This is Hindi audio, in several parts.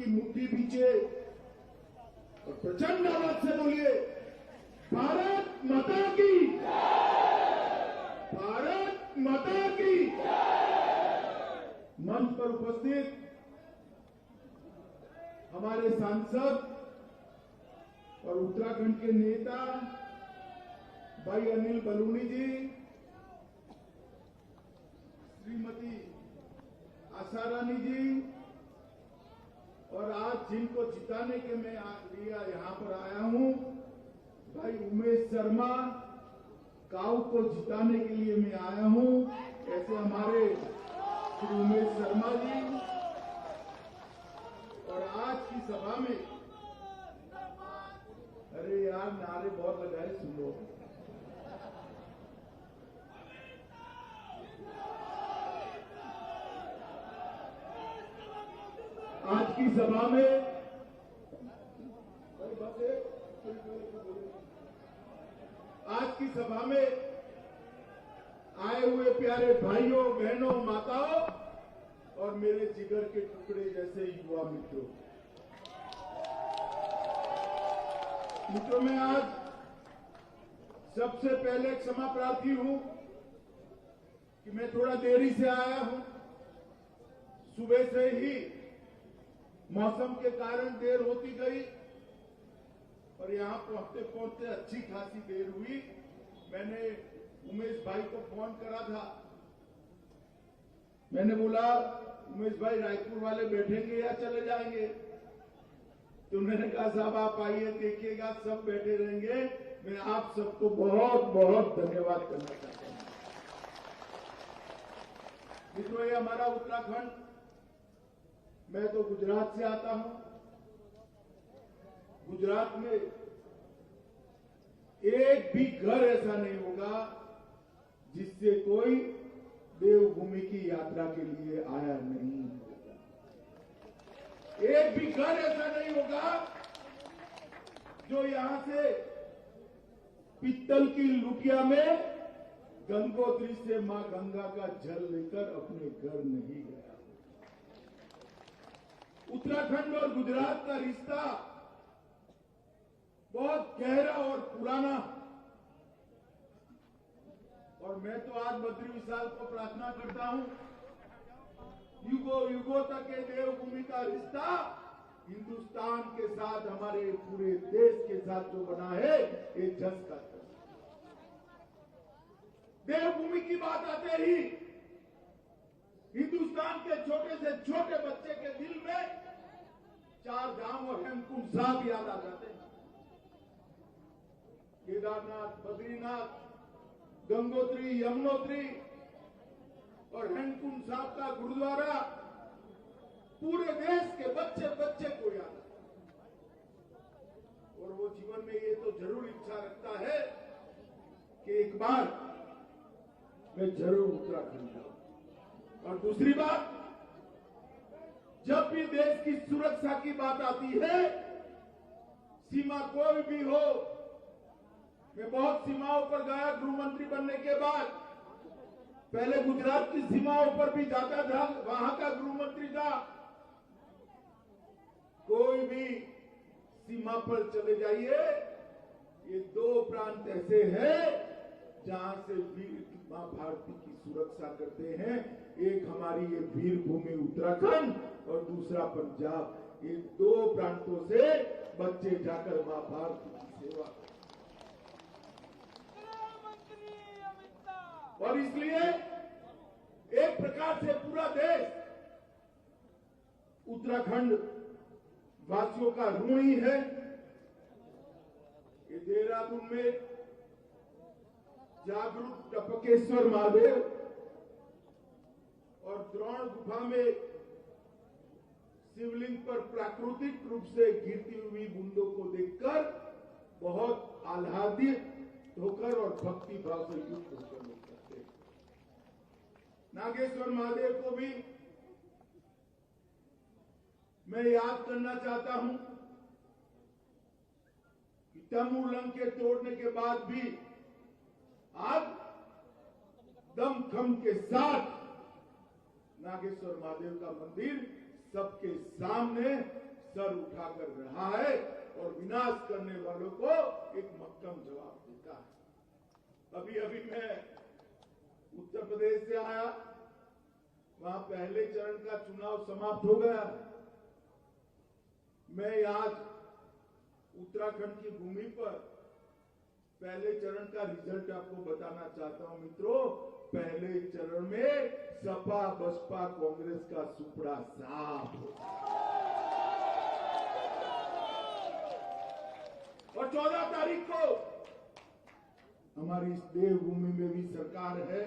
की मुट्ठी पीछे और प्रचंड आवाज से बोलिए भारत माता की, भारत माता की। मंच पर उपस्थित हमारे सांसद और उत्तराखंड के नेता भाई अनिल बलूनी जी, श्रीमती आशा रानी जी, और आज जिनको जिताने के मैं लिया यहां पर आया हूं, भाई उमेश शर्मा काऊ को जिताने के लिए मैं आया हूं। ऐसे हमारे श्री उमेश शर्मा जी, और आज की सभा में, अरे यार नारे बहुत लगाए, सुन लो। आज की सभा में आए हुए प्यारे भाइयों बहनों माताओं और मेरे जिगर के टुकड़े जैसे युवा मित्रों, मैं आज सबसे पहले क्षमा प्रार्थी हूं कि मैं थोड़ा देरी से आया हूं। सुबह से ही मौसम के कारण देर होती गई और यहां पहुंचते पहुंचते अच्छी खासी देर हुई। मैंने उमेश भाई को फोन करा था, मैंने बोला उमेश भाई रायपुर वाले बैठेंगे या चले जाएंगे? तो उन्होंने कहा साहब आप आइए देखिएगा सब बैठे रहेंगे। मैं आप सबको बहुत बहुत धन्यवाद करना चाहता हूं। मित्रों, ये हमारा उत्तराखंड, मैं तो गुजरात से आता हूं। गुजरात में एक भी घर ऐसा नहीं होगा जिससे कोई देवभूमि की यात्रा के लिए आया नहीं होगा। एक भी घर ऐसा नहीं होगा जो यहां से पित्तल की लुटिया में गंगोत्री से मां गंगा का जल लेकर अपने घर नहीं गया। उत्तराखंड और गुजरात का रिश्ता बहुत गहरा और पुराना, और मैं तो आज बद्री विशाल को प्रार्थना करता हूं, युगों युगों तक ये देवभूमि का रिश्ता हिंदुस्तान के साथ, हमारे पूरे देश के साथ जो बना है, ये जस का देवभूमि की बात आते ही हिंदुस्तान के छोटे से छोटे बच्चे के दिल में चार धाम और हेमकुंड साहब याद आ जाते हैं। केदारनाथ, बद्रीनाथ, गंगोत्री, यमुनोत्री और हेमकुंड साहब का गुरुद्वारा पूरे देश के बच्चे बच्चे को याद आता है। और वो जीवन में ये तो जरूर इच्छा रखता है कि एक बार मैं जरूर उत्तराखंड जाऊं। और दूसरी बात, जब भी देश की सुरक्षा की बात आती है, सीमा कोई भी हो, मैं बहुत सीमाओं पर गया गृह मंत्री बनने के बाद। पहले गुजरात की सीमाओं पर भी जाता था, वहां का गृह मंत्री था। कोई भी सीमा पर चले जाइए, ये दो प्रांत ऐसे हैं जहां से वीर मां भारती की सुरक्षा करते हैं। एक हमारी ये वीर भूमि उत्तराखंड और दूसरा पंजाब। ये दो प्रांतों से बच्चे जाकर मां भारती की सेवा करते। और इसलिए एक प्रकार से पूरा देश उत्तराखंड वासियों का ऋणी है। ये देहरादून में जागरूक टपकेश्वर महादेव और द्रोण गुफा में शिवलिंग पर प्राकृतिक रूप से गिरती हुई बूंदों को देखकर बहुत आह्लादित होकर और भक्ति भाव से युक्त होकर लोग करते हैं। नागेश्वर महादेव को भी मैं याद करना चाहता हूं कि तमुलंग के तोड़ने के बाद भी आज दमखम के साथ नागेश्वर महादेव का मंदिर सबके सामने सर उठाकर रहा है और विनाश करने वालों को एक मक्कम जवाब देता है। अभी अभी मैं उत्तर प्रदेश से आया, वहां पहले चरण का चुनाव समाप्त हो गया। मैं आज उत्तराखंड की भूमि पर पहले चरण का रिजल्ट आपको बताना चाहता हूं। मित्रों, पहले चरण में सपा बसपा कांग्रेस का सुपड़ा साफ हो और 14 तारीख को हमारी इस देवभूमि में भी सरकार है।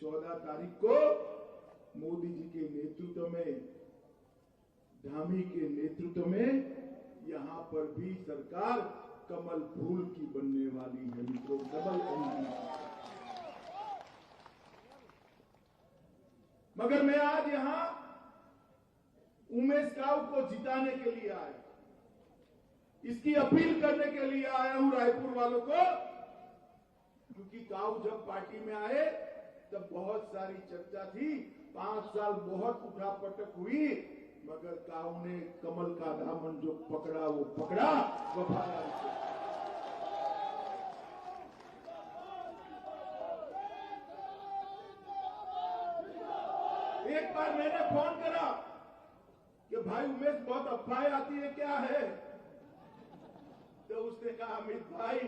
14 तारीख को मोदी जी के नेतृत्व में, धामी के नेतृत्व में यहां पर भी सरकार कमल फूल की बनने वाली है। मित्रों, डबल इंजन। मगर मैं आज यहां उमेश काऊ को जिताने के लिए आया, इसकी अपील करने के लिए आया हूं रायपुर वालों को, क्योंकि काऊ जब पार्टी में आए तब बहुत सारी चर्चा थी, 5 साल बहुत उठापटक हुई, मगर काऊ ने कमल का दामन जो पकड़ा वो पकड़ा, वफादारी से। एक बार मैंने फोन करा कि भाई उमेश बहुत अफवाहें आती है, क्या है? तो उसने कहा, अमित भाई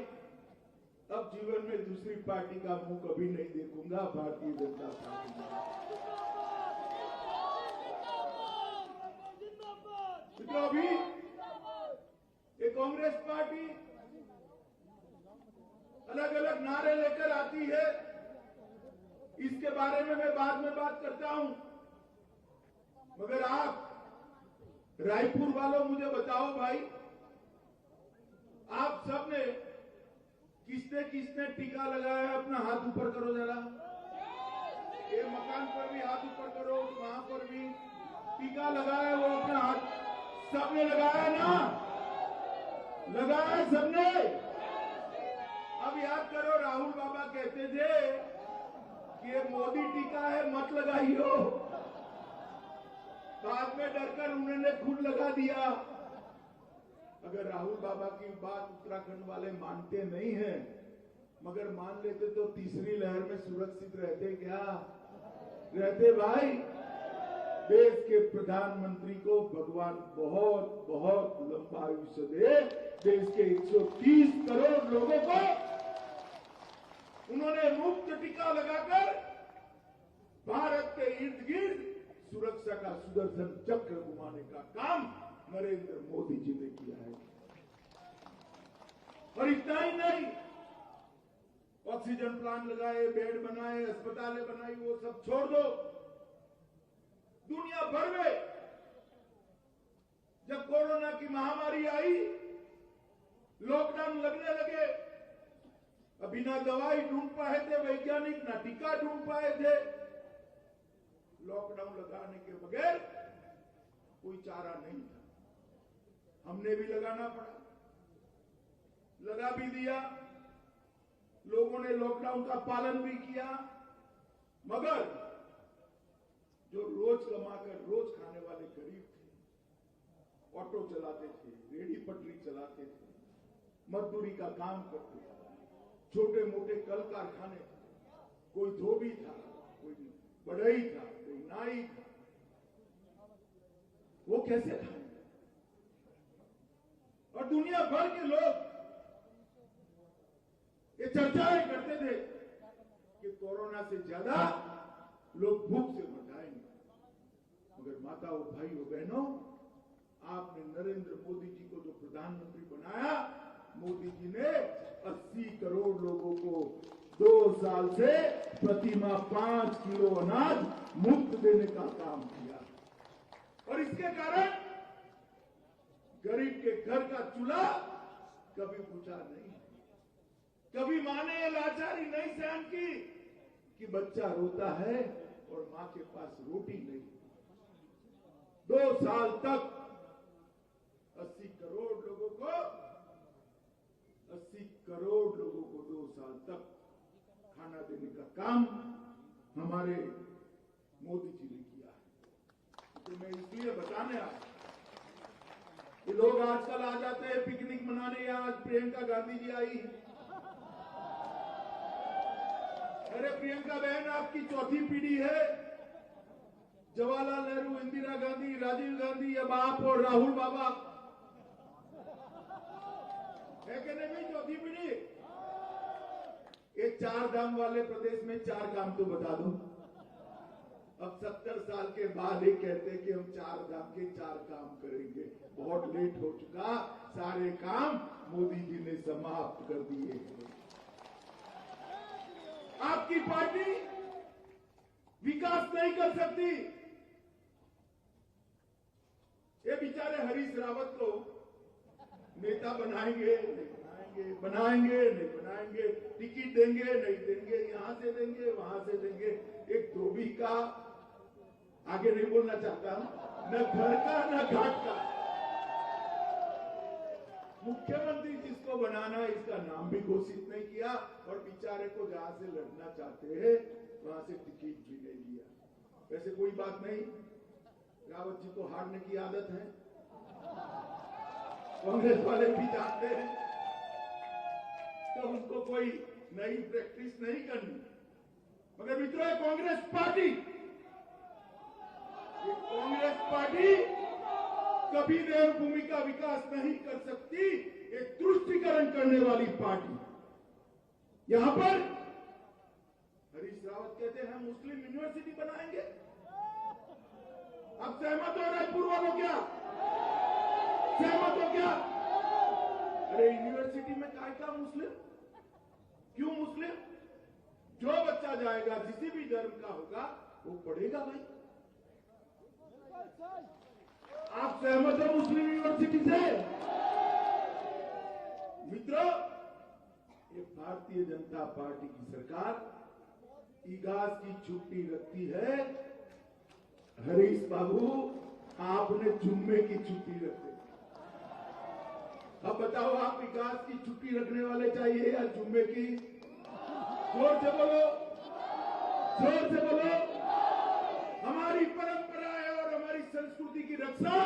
अब जीवन में दूसरी पार्टी का मुंह कभी नहीं देखूंगा, भारतीय जनता पार्टी। तो अभी ये कांग्रेस पार्टी अलग अलग नारे लेकर आती है, इसके बारे में मैं बाद में बात करता हूं। मगर आप रायपुर वालों मुझे बताओ भाई, आप सबने किसने किसने टीका लगाया है? अपना हाथ ऊपर करो जरा। ये मकान पर भी हाथ ऊपर करो, वहां पर भी टीका लगाया, वो अपना हाथ सबने लगाया ना? लगाया सबने? अब याद करो, राहुल बाबा कहते थे कि ये मोदी टीका है, मत लगाइयो। बाद में डरकर उन्होंने खुद लगा दिया। अगर राहुल बाबा की बात उत्तराखंड वाले मानते नहीं हैं, मगर मान लेते तो तीसरी लहर में सुरक्षित रहते क्या? रहते भाई। देश के प्रधानमंत्री को भगवान बहुत बहुत लंबा आयुष्य दे। देश के 130 करोड़ लोगों को उन्होंने मुफ्त टीका लगाकर भारत के इर्द गिर्द सुरक्षा का सुदर्शन चक्र घुमाने का काम नरेंद्र मोदी जी ने किया है। और इतना ही नहीं, ऑक्सीजन प्लांट लगाए, बेड बनाए, अस्पतालें बनाई, वो सब छोड़ दो। दुनिया भर में जब कोरोना की महामारी आई, लॉकडाउन लगने लगे, अभी ना दवाई ढूंढ पाए थे वैज्ञानिक, ना टीका ढूंढ पाए थे। लॉकडाउन लगाने के बगैर कोई चारा नहीं था, हमने भी लगाना पड़ा, लगा भी दिया। लोगों ने लॉकडाउन का पालन भी किया। मगर जो रोज कमाकर रोज खाने वाले गरीब थे, ऑटो चलाते थे, रेहड़ी पटरी चलाते थे, मजदूरी का काम करते थे, छोटे मोटे कल कारखाने थे, कोई धोबी था, कोई बढ़ई था, कोई नाई था, वो कैसे खाएंगे? और दुनिया भर के लोग ये चर्चाएं करते थे कि कोरोना से ज्यादा लोग भूख से मर जाएंगे। मगर माताओं, भाइयों, बहनों, आपने नरेंद्र मोदी जी को जो प्रधानमंत्री बनाया, मोदी जी ने 80 करोड़ लोगों को 2 साल से प्रतिमाह 5 किलो अनाज मुफ्त देने का काम किया। और इसके कारण गरीब के घर का चूल्हा कभी बुझा नहीं, कभी मां ने लाचारी नहीं सहन की कि बच्चा रोता है और मां के पास रोटी नहीं। 2 साल तक 80 करोड़ लोगों को 2 साल तक खाना देने का काम हमारे मोदी जी ने किया है। तो मैं इसलिए बताने आया ये लोग आजकल आ जाते हैं पिकनिक मनाने, या आज प्रियंका गांधी जी आई है। अरे प्रियंका बहन आपकी चौथी पीढ़ी है। जवाहरलाल नेहरू, इंदिरा गांधी, राजीव गांधी, अब आप और राहुल बाबा है कि नहीं? चौथी पीढ़ी। ये 4 धाम वाले प्रदेश में 4 काम तो बता दो। अब 70 साल के बाद ही कहते हैं कि हम 4 धाम के 4 काम करेंगे। बहुत लेट हो चुका, सारे काम मोदी जी ने समाप्त कर दिए हैं। आपकी पार्टी विकास नहीं कर सकती। ये बेचारे हरीश रावत को नेता बनाएंगे नहीं बनाएंगे, बनाएंगे नहीं बनाएंगे, टिकट देंगे नहीं देंगे, यहां से देंगे वहां से देंगे। एक धोबी का, आगे नहीं बोलना चाहता, न घर का न घाट का मुख्यमंत्री जिसको बनाना है, इसका नाम भी घोषित नहीं किया, और बेचारे को जहां से लड़ना चाहते हैं वहां से टिकट भी नहीं दिया। वैसे कोई बात नहीं, रावत जी को हारने की आदत है, कांग्रेस वाले भी जानते हैं, तो उसको कोई नई प्रैक्टिस नहीं करनी। मगर मित्रों, कांग्रेस पार्टी कभी देवभूमि का विकास नहीं कर सकती। एक तुष्टीकरण करने वाली पार्टी। यहां पर हरीश रावत कहते हैं हम मुस्लिम यूनिवर्सिटी बनाएंगे। अब सहमत हो रायपुर वालों? क्या सहमत हो क्या? अरे यूनिवर्सिटी में काय का मुस्लिम? क्यों मुस्लिम? जो बच्चा जाएगा किसी भी धर्म का होगा वो पढ़ेगा भाई। आप सहमत हो मुस्लिम यूनिवर्सिटी से? मित्रों, ये भारतीय जनता पार्टी की सरकार इगास की छुट्टी रखती है। हरीश बाबू, आपने जुम्मे की छुट्टी रखते। अब बताओ, आप इगास की छुट्टी रखने वाले चाहिए या जुम्मे की? जोर से बोलो, जोर से बोलो। हमारी परंपरा है और हमारी संस्कृति की रक्षा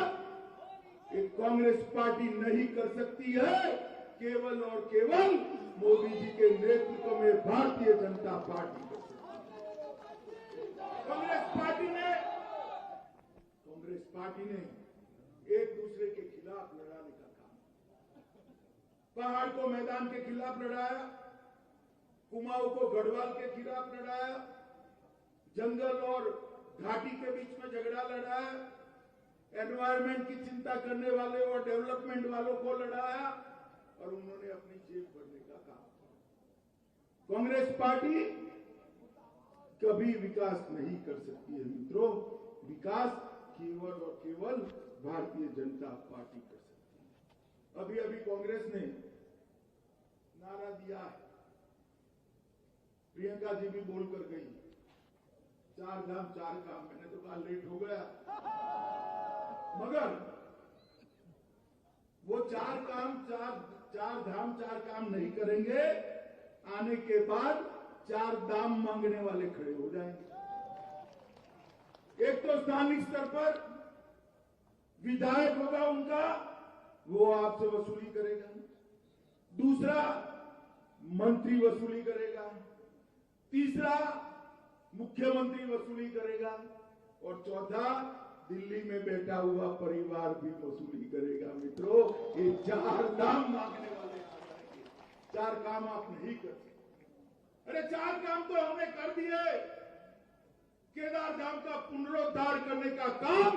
एक कांग्रेस पार्टी नहीं कर सकती है। केवल और केवल मोदी जी के नेतृत्व में भारतीय जनता पार्टी कर सकती है। कांग्रेस पार्टी ने एक दूसरे के खिलाफ लड़ाने का काम, पहाड़ को मैदान के खिलाफ लड़ाया, कुमाऊं को गढ़वाल के खिलाफ लड़ाया, जंगल और घाटी के बीच में झगड़ा लड़ाया, एनवायरमेंट की चिंता करने वाले और डेवलपमेंट वालों को लड़ाया, और उन्होंने अपनी जेब भरने का काम किया। कांग्रेस पार्टी कभी विकास नहीं कर सकती है मित्रों। विकास केवल और केवल भारतीय जनता पार्टी कर सकती है। अभी अभी कांग्रेस ने नारा दिया है, प्रियंका जी भी बोलकर गई, 4 धाम 4 काम। मैंने तो कहा लेट हो गया, मगर वो 4 काम 4 धाम 4 काम नहीं करेंगे। आने के बाद 4 दाम मांगने वाले खड़े हो जाएंगे। एक तो स्थानिक स्तर पर विधायक होगा उनका, वो आपसे वसूली करेगा। दूसरा, मंत्री वसूली करेगा। तीसरा, मुख्यमंत्री वसूली करेगा। और चौथा, दिल्ली में बैठा हुआ परिवार भी वसूली करेगा। मित्रों, ये 4 दाम मांगने वाले आ जाएंगे। 4 काम आप नहीं कर सकते। अरे 4 काम तो हमने कर दिए। केदार धाम का पुनरुद्धार करने का काम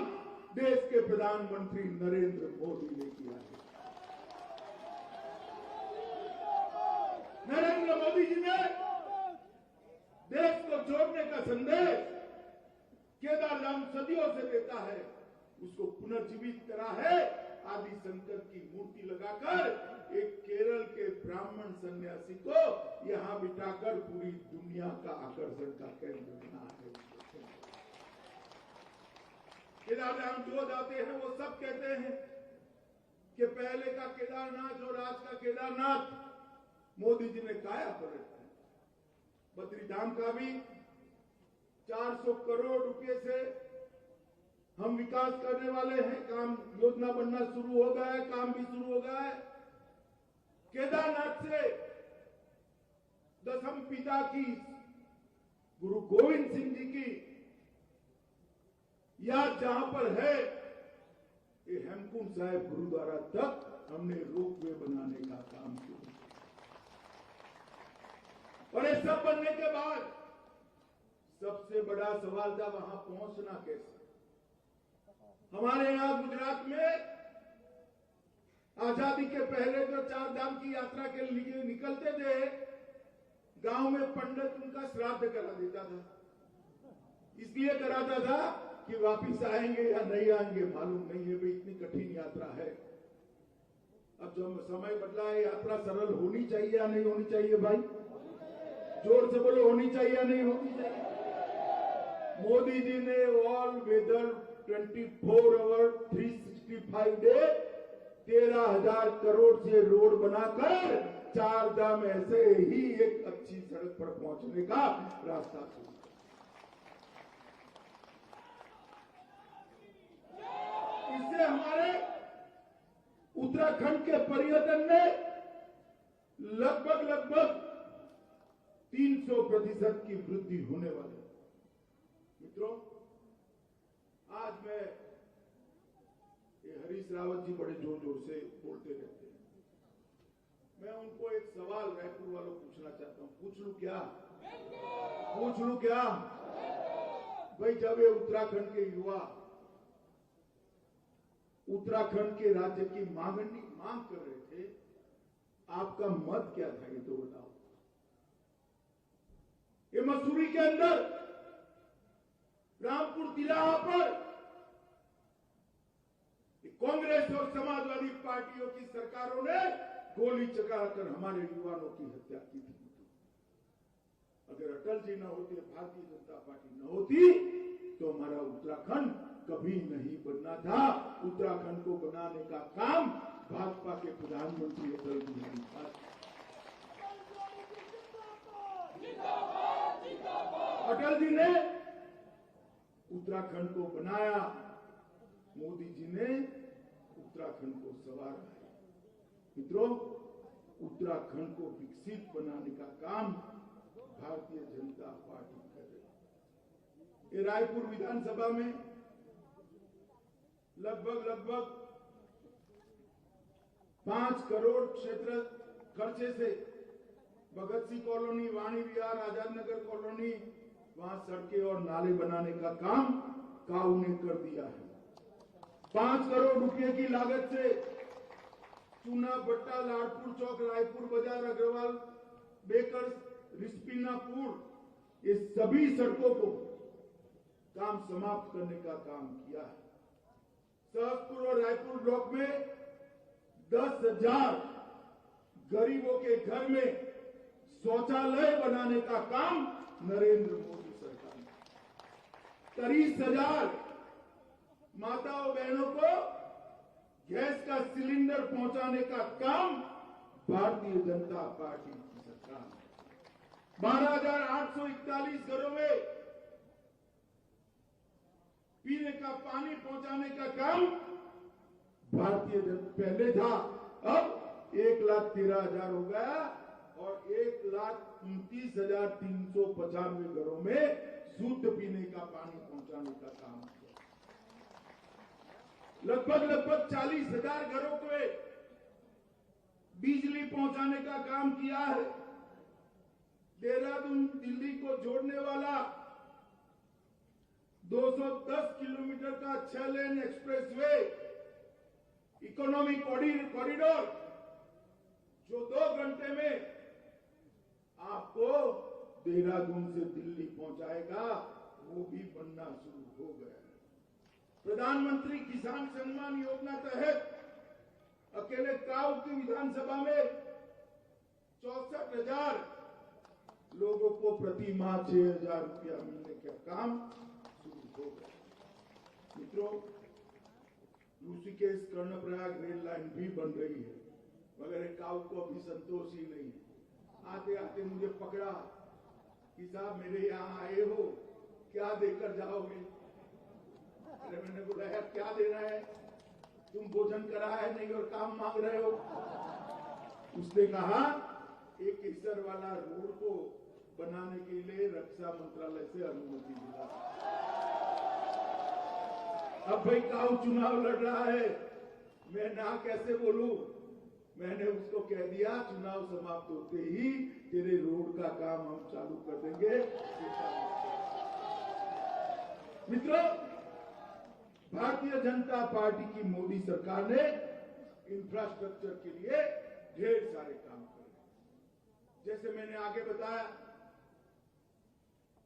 देश के प्रधानमंत्री नरेंद्र मोदी ने किया है। नरेंद्र मोदी जी ने देश को जोड़ने का संदेश केदार धाम सदियों से देता है, उसको पुनर्जीवित करा है। आदि शंकर की मूर्ति लगाकर एक केरल के ब्राह्मण सन्यासी को यहां बिठाकर पूरी दुनिया का आकर्षण का केंद्र बना है। केदार धाम जो जाते हैं वो सब कहते हैं कि पहले का केदारनाथ और आज का केदारनाथ मोदी जी ने काया पलट है। बद्री धाम का भी 400 करोड़ रुपए से हम विकास करने वाले हैं। काम योजना बनना शुरू हो गया है, काम भी शुरू हो गया है। केदारनाथ से दसम पिता की गुरु गोविंद सिंह जी की याद जहां पर है, ये हेमकुंड साहिब गुरुद्वारा तक हमने रोपवे बनाने का काम किया। और ये सब बनने के बाद सबसे बड़ा सवाल था वहां पहुंचना कैसे। हमारे यहां गुजरात में आजादी के पहले जो चार धाम की यात्रा के लिए निकलते थे, गांव में पंडित उनका श्राद्ध करा देता था। इसलिए कराता था कि वापिस आएंगे या नहीं आएंगे मालूम नहीं है, भाई इतनी कठिन यात्रा है। अब जो समय बदला है, यात्रा सरल होनी चाहिए या नहीं होनी चाहिए भाई? जोर से बोलो, होनी चाहिए या नहीं होनी चाहिए? मोदी जी ने all weather 24 hour 365 day 13,000 crore से रोड बनाकर चार धाम ऐसे ही एक अच्छी सड़क पर पहुंचने का रास्ता शुरू। इससे हमारे उत्तराखंड के पर्यटन में लगभग 300% की वृद्धि होने वाली है। मित्रों, आज मैं हरीश रावत जी बड़े जोर जोर से बोलते रहते हैं। मैं उनको एक सवाल रायपुर वालों पूछना चाहता हूं। पूछ लूं क्या? पूछ लूं क्या? भाई, जब ये उत्तराखंड के युवा उत्तराखंड के राज्य की मांग कर रहे थे, आपका मत क्या था ये तो बताओ। ये मसूरी के अंदर रामपुर तिराहा पर कांग्रेस और समाजवादी पार्टियों की सरकारों ने गोली चलाकर हमारे युवाओं की हत्या की थी। अगर अटल जी न होते, भारतीय जनता पार्टी न होती, तो हमारा उत्तराखंड कभी नहीं बनना था। उत्तराखंड को बनाने का काम भाजपा के प्रधानमंत्री अटल बिहारी वाजपेयी। अटल जी ने उत्तराखंड को बनाया, मोदी जी ने उत्तराखंड को संवारा है। मित्रों, उत्तराखंड को विकसित बनाने का काम भारतीय जनता पार्टी कर रही है। ये रायपुर विधानसभा में लगभग 5 करोड़ क्षेत्र खर्चे से भगत सिंह कॉलोनी, वाणी विहार, आजाद नगर कॉलोनी, वहां सड़कें और नाले बनाने का काम काऊ ने कर दिया है। 5 करोड़ रुपए की लागत से चूना भट्टा, लाड़पुर चौक, रायपुर बाजार, अग्रवाल बेकर्स, रिस्पीनापुर, ये सभी सड़कों को काम समाप्त करने का काम किया है। सहसपुर और रायपुर ब्लॉक में 10,000 गरीबों के घर में शौचालय बनाने का काम नरेंद्र मोदी सरकार ने। 30,000 माताओं बहनों को गैस का सिलेंडर पहुंचाने का काम भारतीय जनता पार्टी की सरकार ने। 12,841 घरों में पीने का पानी पहुंचाने का काम भारतीय जनता पहले था, अब 1,13,000 हो गया और 1,29,395 घरों में शुद्ध पीने का पानी पहुंचाने का काम किया। लगभग 40,000 घरों को बिजली पहुंचाने का काम किया है। देहरादून दिल्ली को जोड़ने वाला 210 किलोमीटर का 6 लेन एक्सप्रेसवे इकोनॉमिक कॉरिडोर, जो 2 घंटे में आपको देहरादून से दिल्ली पहुंचाएगा, वो भी बनना शुरू हो गया है। प्रधानमंत्री किसान सम्मान योजना तहत अकेले काऊ की विधानसभा में 64,000 लोगों को प्रति माह 6,000 रुपया मिलने का काम शुरू हो गया। मित्रों, ऋषिकेश कर्णप्रयाग रेल लाइन भी बन रही है, मगर काऊ को अभी संतोष ही नहीं है। आते आते मुझे पकड़ा कि साहब मेरे यहां आए हो, क्या देकर जाओगे? अरे मैंने बोला यार क्या देना है, तुम भोजन करा है नहीं और काम मांग रहे हो। उसने कहा एक केसर वाला रोड को बनाने के लिए रक्षा मंत्रालय से अनुमति मिला। अब भाई काऊ चुनाव लड़ रहा है, मैं ना कैसे बोलूं। मैंने उसको कह दिया चुनाव समाप्त होते ही तेरे रोड का काम हम चालू कर देंगे। मित्रों, भारतीय जनता पार्टी की मोदी सरकार ने इंफ्रास्ट्रक्चर के लिए ढेर सारे काम करे। जैसे मैंने आगे बताया,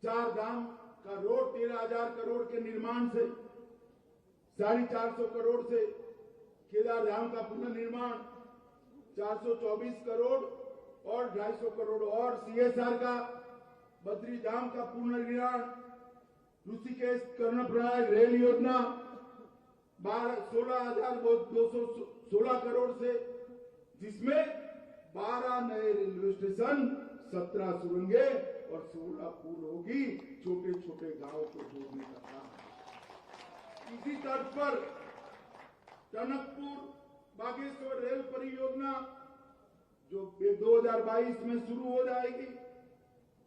4 धाम का रोड 13,000 करोड़ के निर्माण से, 450 करोड़ से केदार धाम का पुनर्निर्माण, 424 करोड़ और 250 करोड़ और CSR का, बद्री धाम का पुनर्निर्माण, ऋषिकेश कर्णप्रयाग रेल योजना 16,216 करोड़ से, जिसमें 12 नए रेलवे स्टेशन, 17 सुरंगे और 16 पुल होगी, छोटे छोटे गांवों को जोड़ने का काम। इसी तर्ज पर टनकपुर बागेश्वर रेल परियोजना जो 2022 में शुरू हो जाएगी,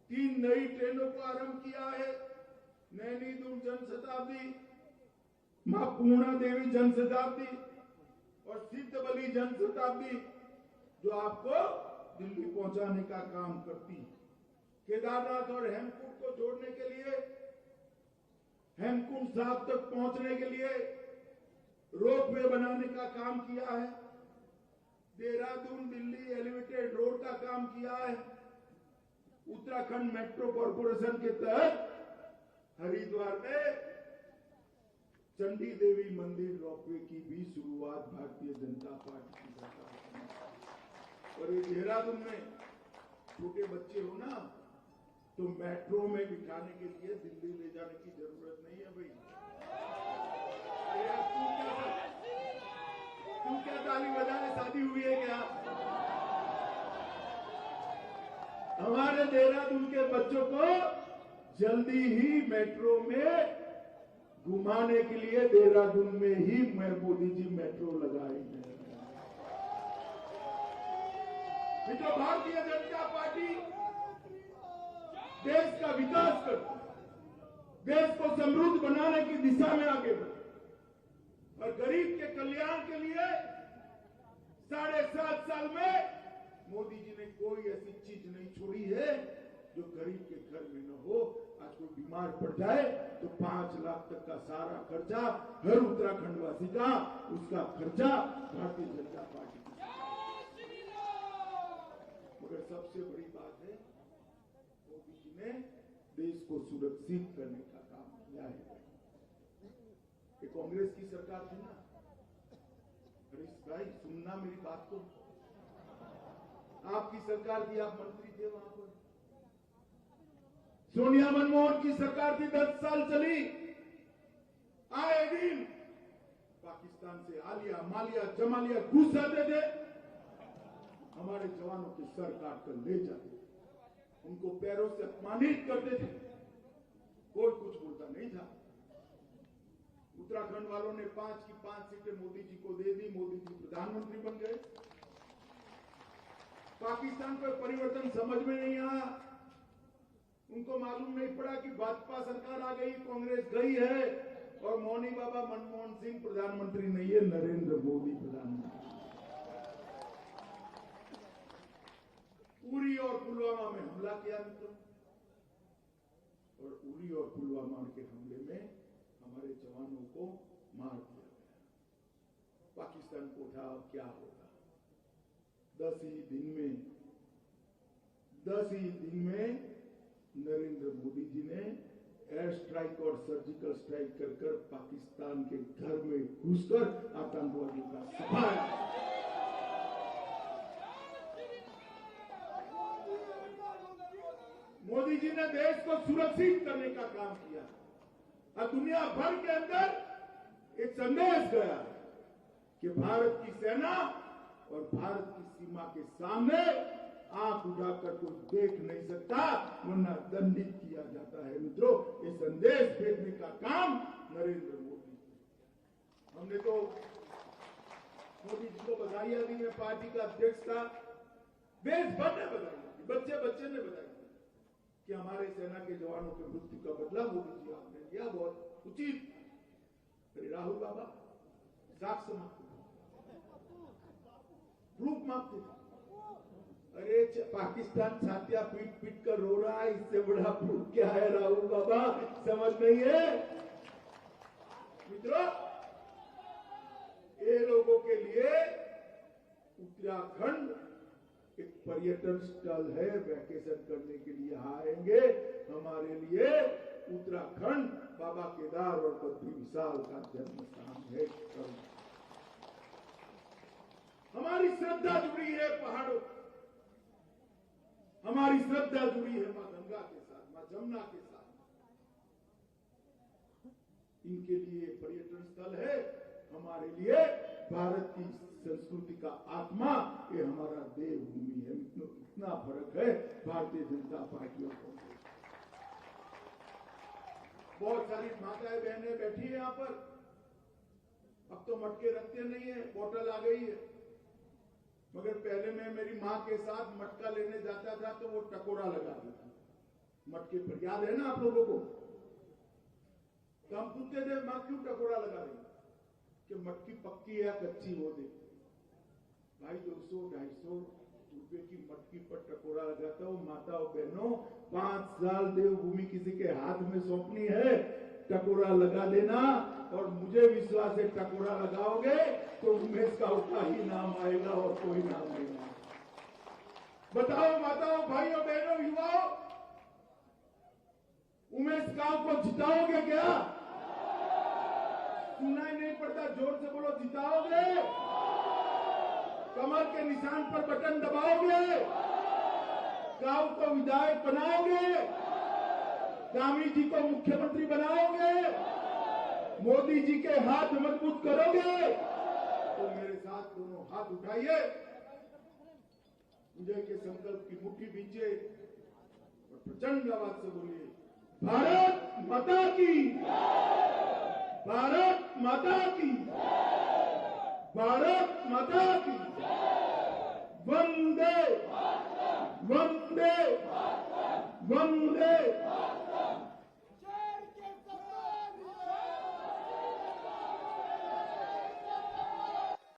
3 नई ट्रेनों को आरंभ किया है। नैनी दून जनशताब्दी, मां पूर्णा देवी जनशताब्दी और सिद्धबली जनशताब्दी, जो आपको दिल्ली पहुंचाने का काम करती है। केदारनाथ और हेमकुंड को जोड़ने के लिए, हेमकुंड साहब तक पहुंचने के लिए रोपवे बनाने का काम किया है। देहरादून दिल्ली एलिवेटेड रोड का काम किया है। उत्तराखंड मेट्रो कॉर्पोरेशन के तहत हरिद्वार में चंडी देवी मंदिर रोपवे की भी शुरुआत भारतीय जनता पार्टी की सरकार। और ये देहरादून में छोटे बच्चे हो ना, तो मेट्रो में बिठाने के लिए दिल्ली ले जाने की जरूरत नहीं है भाई। तू क्या ताली बजाने शादी हुई है क्या? हमारे देहरादून के बच्चों को जल्दी ही मेट्रो में घुमाने के लिए देहरादून में ही मोदी जी मेट्रो लगाएंगे। मित्रों, भारतीय जनता पार्टी देश का विकास करती है, देश को समृद्ध बनाने की दिशा में आगे बढ़ती और गरीब के कल्याण के लिए 7.5 साल में मोदी जी ने कोई ऐसी चीज नहीं छोड़ी है जो गरीब के घर में न हो। आज कोई बीमार पड़ जाए तो 5 लाख तक का सारा खर्चा हर उत्तराखंड वासी का, उसका खर्चा भारतीय जनता पार्टी की। मगर सबसे बड़ी बात है, मोदी जी ने देश को सुरक्षित करने का काम किया है। ये कांग्रेस की सरकार थी ना, हरीश भाई सुनना मेरी बात को, आपकी सरकार थी, आप मंत्री थे वहां पर। सोनिया मनमोहन की सरकार थी, 10 साल चली। आए दिन पाकिस्तान से आलिया मालिया जमालिया घुस जाते थे, हमारे जवानों के सर काट कर ले जाते थे, उनको पैरों से अपमानित करते थे, कोई कुछ बोलता नहीं था। उत्तराखंड वालों ने 5 की 5 सीटें मोदी जी को दे दी, मोदी जी प्रधानमंत्री बन गए। पाकिस्तान पर परिवर्तन समझ में नहीं आया, उनको मालूम नहीं पड़ा कि भाजपा सरकार आ गई, कांग्रेस गई है और मौनी बाबा मनमोहन सिंह प्रधानमंत्री नहीं है, नरेंद्र मोदी प्रधानमंत्री। उरी और पुलवामा में हमला किया मित्रों, और उरी और पुलवामा के हमले में हमारे जवानों को मार दिया गया। पाकिस्तान को उठा, क्या होगा? 10 ही दिन में नरेंद्र मोदी जी ने एयर स्ट्राइक और सर्जिकल स्ट्राइक कर पाकिस्तान के घर में घुसकर आतंकवादियों का सफाया। मोदी जी ने देश को सुरक्षित करने का काम किया और दुनिया भर के अंदर एक संदेश गया कि भारत की सेना और भारत की सीमा के सामने आंख उठाकर कोई देख नहीं सकता, वरना दंडित किया जाता है। मित्रों, ये संदेश भेजने का काम नरेंद्र मोदी हमने तो मोदी जी को बधाई दी, मैं पार्टी का अध्यक्ष था, देश भर ने बधाई दी, बच्चे बच्चे ने बधाई दी कि हमारे सेना के जवानों की मृत्यु का बदला मोदी जी आपने लिया, बहुत उचित। अरे राहुल बाबा साक्ष्य मांगते थे, प्रूफ मांगते थे। अरे पाकिस्तान छातियां पीट पीट कर रो रहा है, इससे बड़ा प्रूफ क्या है राहुल बाबा, समझ नहीं है मित्रों। ये लोगों के लिए उत्तराखंड एक पर्यटन स्थल है, वैकेशन करने के लिए आएंगे। हमारे लिए उत्तराखंड बाबा केदार और बद्री विशाल का जन्म स्थान है। हमारी श्रद्धा जुड़ी है पहाड़ों, हमारी श्रद्धा जुड़ी है मां गंगा के साथ, मां जमुना के साथ। इनके लिए पर्यटन स्थल है, हमारे लिए भारत की संस्कृति का आत्मा, ये हमारा देवभूमि है। इतना फर्क है भारतीय जनता पार्टी और कांग्रेस। बहुत सारी माताएं बहनें बैठी है यहाँ पर, अब तो मटके रखते नहीं है, बोतल आ गई है, मगर पहले मैं मेरी माँ के साथ मटका लेने जाता था तो वो टकोरा लगा देता मटके पर, याद है ना आप लोगों को? तो हम पूछते थे माँ क्यों टकोरा लगा रही कि मटकी पक्की या कच्ची वो दे। भाई 200-250 रुपए की मटकी पर टकोरा लगाता हूँ। माता और बहनों, 5 साल देवभूमि किसी के हाथ में सौंपनी है, टकोरा लगा देना। और मुझे विश्वास है टकोरा लगाओगे तो उमेश का उसका ही नाम आएगा और कोई नाम नहीं आएगा। बताओ माताओं, भाइयों, बहनों, युवाओं, उमेश गांव को जिताओगे क्या? सुनाई नहीं पड़ता, जोर से बोलो, जिताओगे? कमर के निशान पर बटन दबाओगे? गांव को विधायक बनाओगे? गामी जी को मुख्यमंत्री बनाओगे? मोदी जी के हाथ मजबूत करोगे? तो मेरे साथ दोनों हाथ उठाइए, विजय के संकल्प की मुट्ठी बींचे और प्रचंड आवाज से बोलिए, भारत माता की, भारत माता की, भारत माता की, वंदे वंदे वंदे